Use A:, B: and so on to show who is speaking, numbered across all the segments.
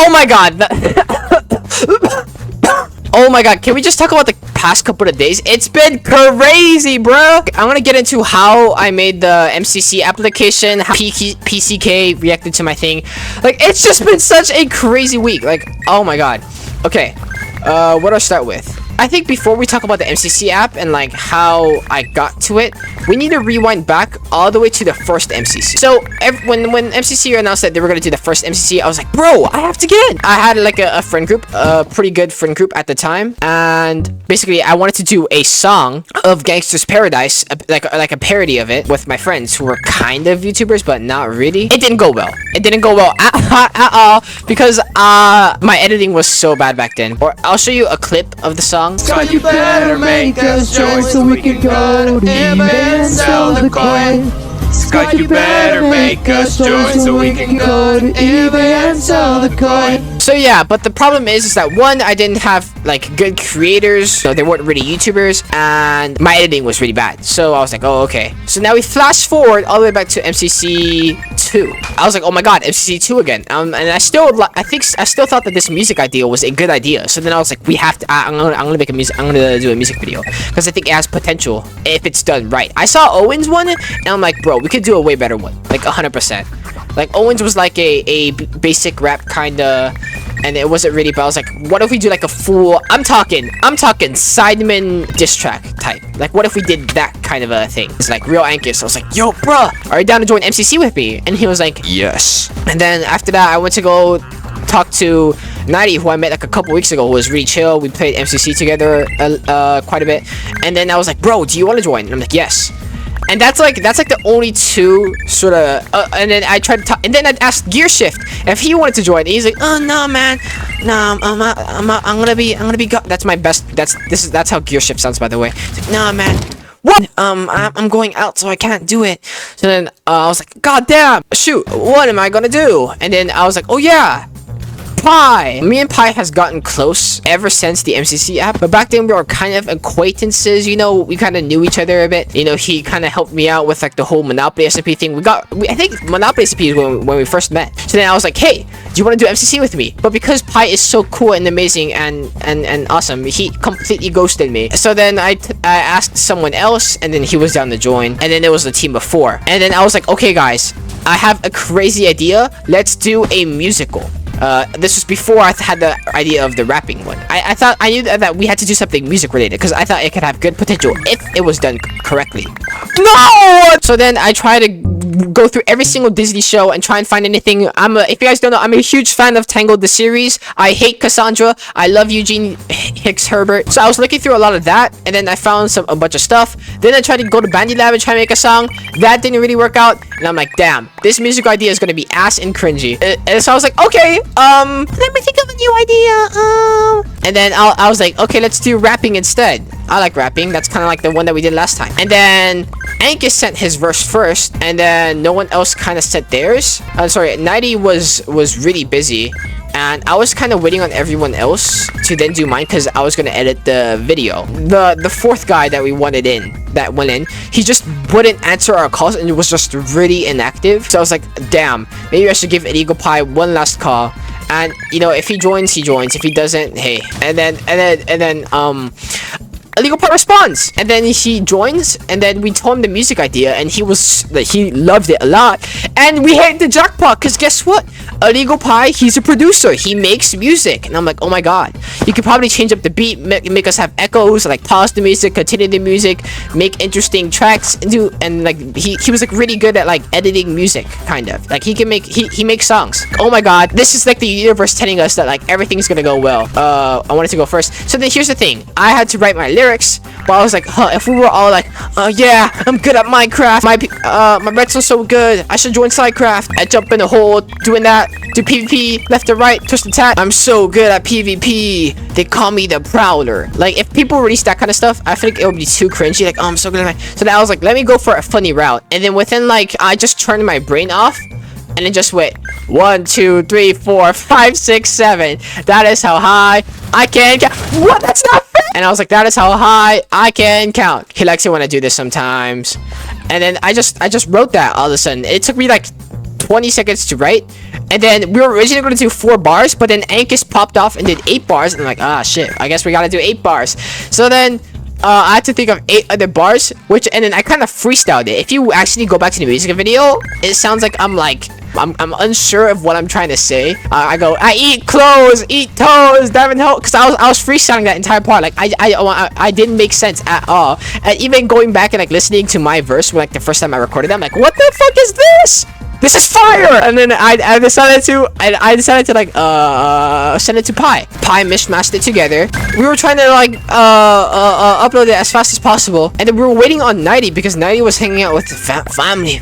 A: Oh my god. Oh my god, can we just talk about the past couple of days? It's been crazy, bro. I'm gonna get into how I made the MCC application, how PCK reacted to my thing. Like, it's just been such a crazy week. Like, oh my god. Okay, what do I start with? I think before we talk about the MCC app and like how I got to it, we need to rewind back all the way to the first MCC. So when MCC announced that they were gonna do the first MCC, I was like, bro, I have to get in. I had like a friend group, a pretty good friend group at the time, and basically I wanted to do a song of Gangsta's Paradise, like a parody of it with my friends who were kind of YouTubers but not really. It didn't go well. It didn't go well at all because my editing was so bad back then. Or I'll show you a clip of the song.
B: God, you better make us join so we can go to eBay and sell the coin. Scott, you better make us join so we can go to eBay and sell the coin.
A: So yeah, but the problem is that one, I didn't have like good creators, so they weren't really YouTubers, and my editing was really bad. So I was like, oh, okay. So now we flash forward all the way back to MCC 2. I was like, oh my god, MCC 2 again. And I still thought that this music idea was a good idea. So then I was like, we have to. I'm gonna do a music video because I think it has potential if it's done right. I saw Owen's one, and I'm like, bro, we could do a way better one, like 100%. Like Owens was like a basic rap kinda, and it wasn't really. But I was like, what if we do like a full? I'm talking Sidemen diss track type. Like, what if we did that kind of a thing? It's like real Ankis. I was like, yo, bruh, are you down to join MCC with me? And he was like, yes. And then after that, I went to go talk to Nightie, who I met like a couple weeks ago, who was really chill. We played MCC together quite a bit. And then I was like, bro, do you want to join? And I'm like, yes. And that's like the only two sort of. And then I tried to talk, and then I asked Gear Shift if he wanted to join. And he's like, oh no, man, no, I'm gonna be. That's my best. That's how Gear Shift sounds, by the way. He's like, no, man. What? I'm going out, so I can't do it. So then I was like, god damn, shoot, what am I gonna do? And then I was like, oh yeah, Pie. Me and Pie has gotten close ever since the MCC app, but back then we were kind of acquaintances, you know. We kind of knew each other a bit, you know. He kind of helped me out with like the whole Monopoly SMP thing. I think Monopoly SMP is when we first met. So then I was like, hey, do you want to do MCC with me? But because Pie is so cool and amazing and awesome, he completely ghosted me. So then I asked someone else, and then he was down to join, and then there was the team of 4. And then I was like, okay guys, I have a crazy idea. Let's do a musical. This was before I had the idea of the rapping one. I knew that we had to do something music related because I thought it could have good potential if it was done correctly. No! So then I tried to go through every single Disney show and try and find anything. If you guys don't know, I'm a huge fan of Tangled the series. I hate Cassandra. I love Eugene Hicks Herbert. So I was looking through a lot of that, and then I found a bunch of stuff. Then I tried to go to Bandy Lab and try to make a song. That didn't really work out, and I'm like, damn, this music idea is gonna be ass and cringy. And so I was like, okay, let me think of a new idea. And then I was like, okay, let's do rapping instead. I like rapping. That's kind of like the one that we did last time. And then Ankis sent his verse first, and then no one else kind of said theirs. Sorry, Nightie was really busy, and I was kind of waiting on everyone else to then do mine because I was gonna edit the video. The fourth guy that went in, he just wouldn't answer our calls, and it was just really inactive. So I was like, damn, maybe I should give illegalPie one last call. And you know, if he joins, he joins. If he doesn't, hey. And then illegalPie responds, and then he joins, and then we told him the music idea, and he loved it a lot, and we hit the jackpot because guess what? illegalPie, he's a producer. He makes music, and I'm like, oh my god, you could probably change up the beat, make us have echoes, like pause the music, continue the music, make interesting tracks, and like he was like really good at like editing music, kind of like he makes songs. Oh my god, this is like the universe telling us that like everything's gonna go well. I wanted to go first. So then here's the thing, I had to write my lyrics, but I was like, huh, if we were all like, yeah, I'm good at Minecraft, my redstone's so good, I should join Sidecraft. I jump in the hole doing that, do PvP left to right, twist and tap. I'm so good at PvP, they call me the Prowler. Like, if people release that kind of stuff, I think it would be too cringy. Like, oh, I'm so good at so then I was like, let me go for a funny route. And then within like, I just turned my brain off, and then just went 1, 2, 3, 4, 5, 6, 7. That is how high I can count. What? That's not fair. And I was like, that is how high I can count. He likes it when I do this sometimes. And then I just wrote that all of a sudden. It took me like 20 seconds to write, And then we were originally going to do 4 bars, but then Ankis popped off and did 8 bars. And I'm like, ah, shit, I guess we gotta do 8 bars. So then I had to think of 8 other bars, and then I kind of freestyled it. If you actually go back to the music video, it sounds like I'm unsure of what I'm trying to say. I go, I eat clothes, eat toes, diamond hoe, because I was freestyling that entire part. Like I didn't make sense at all. And even going back and like listening to my verse, like the first time I recorded it, I'm like, what the fuck is this? This is fire! And then I decided to like send it to Pi. Pi mishmashed it together. We were trying to like upload it as fast as possible, and then we were waiting on Nightie because Nightie was hanging out with the family,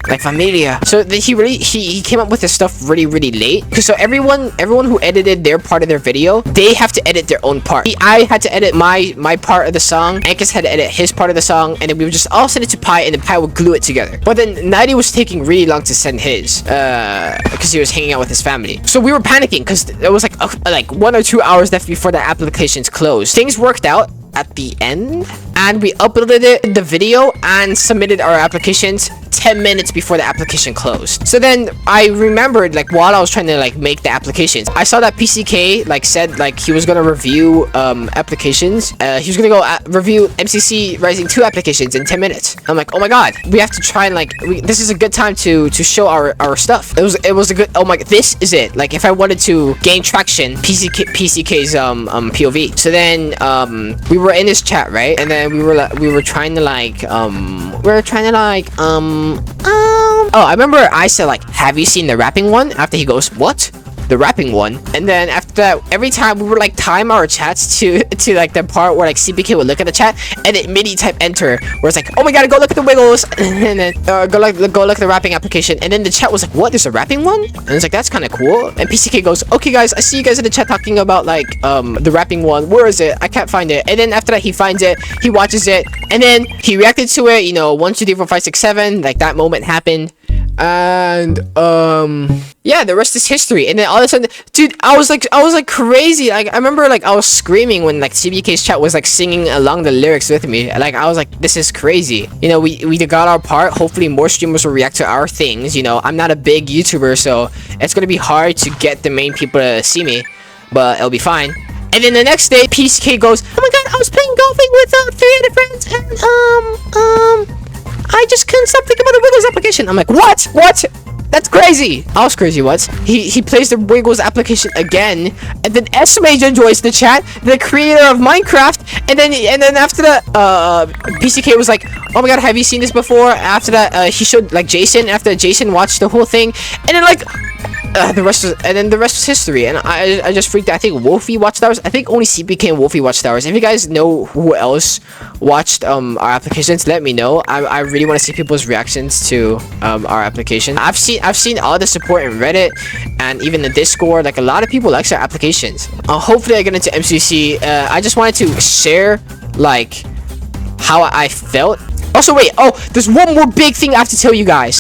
A: like familia. So he came up with his stuff really late. So everyone who edited their part of their video, they have to edit their own part. I had to edit my part of the song. Ankis had to edit his part of the song, and then we would just all send it to Pi, and then Pi would glue it together. But then Nightie was taking really long to send his because he was hanging out with his family. So we were panicking because it was like 1 or 2 hours left before the applications closed. Things worked out at the end, and we uploaded the video and submitted our applications 10 minutes before the application closed. So then I remembered, like, while I was trying to like make the applications, I saw that PCK like said like he was gonna review applications. He was gonna go review MCC Rising 2 applications in 10 minutes. I'm like, oh my god, we have to try and like this is a good time to show our stuff. It was a good, oh my, this is it. Like if I wanted to gain traction, PCK's POV. So then we were in this chat, right? And then we were trying to like oh, I remember I said like, have you seen the rapping one? After he goes, what? The rapping one? And then after that, every time we would like time our chats to like the part where like CPK would look at the chat and it MIDI type enter, where it's like, oh my god, go look at the wiggles, and then go look at the rapping application, and then the chat was like, what, there's a rapping one? And it's like, that's kind of cool. And PCK goes, okay guys, I see you guys in the chat talking about like the rapping one, where is it? I can't find it. And then after that, he finds it, he watches it, and then he reacted to it, you know, 1 2 3 4 5 6 7, like that moment happened. And yeah, the rest is history. And then all of a sudden, dude, I was like crazy. Like I remember like I was screaming when like CBK's chat was like singing along the lyrics with me. Like I was like, this is crazy. You know, we got our part. Hopefully more streamers will react to our things. You know, I'm not a big YouTuber, so it's gonna be hard to get the main people to see me, but it'll be fine. And then the next day, PCK goes, oh my god, I was playing golfing with 3 other friends, and I just couldn't stop thinking about the Wiggles application. I'm like, what? What? That's crazy. I was crazy. What? He plays the Wiggles application again, and then S-Major joins the chat, the creator of Minecraft, and then after that, PCK was like, oh my god, have you seen this before? After that, he showed like Jason. After Jason watched the whole thing, and then like. The rest was history, and I just freaked out. I think Wolfie watched ours. I think only CPK and Wolfie watched ours. If you guys know who else watched our applications, let me know. I really want to see people's reactions to our application. I've seen all the support in Reddit and even the Discord. Like a lot of people like our applications. Hopefully I get into MCC. I just wanted to share like how I felt. Also wait, oh, there's one more big thing I have to tell you guys.